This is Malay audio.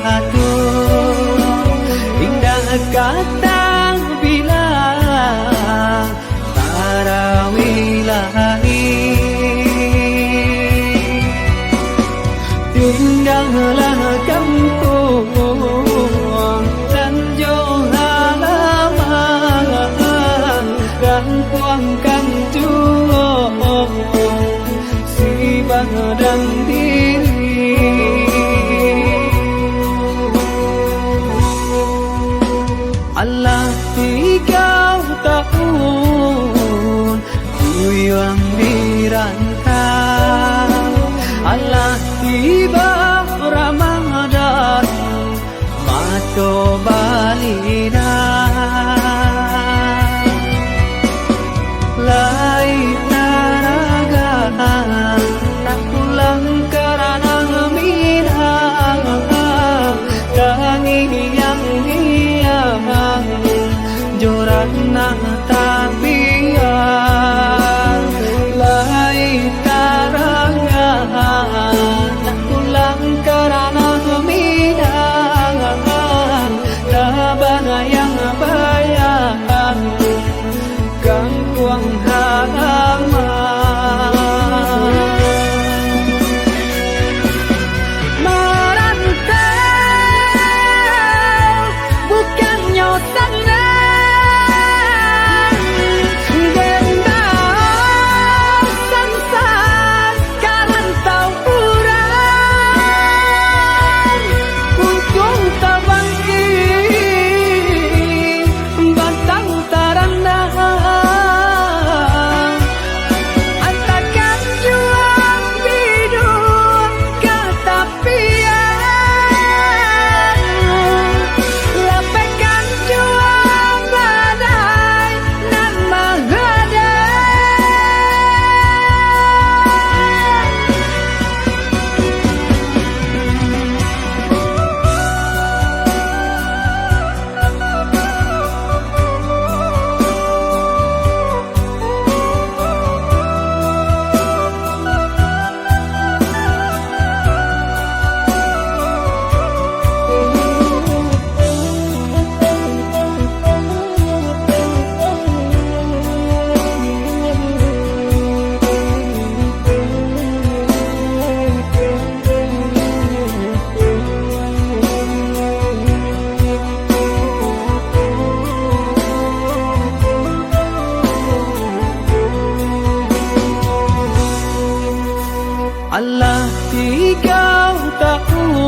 batu, indah kata bilang tarawilahi. Tinggallah kampung Tanjung halaman, rampuangkan jual si badan diri. Allah 3 tahun ku yang dirantau, Allah tiba Ramadan mato balina. Lai naraga nak pulang karena minang, tangi yang hilang jorana tabian. Lai taranga nak pulang karena minang, tabana yang bayang gangguang halaman. Merantau bukannya senang, gendang sansar karantau urang, untung tabangki bantang tarandang. Antakan juang bidun katapian, lapekan juang badai nan Allah 3 tahun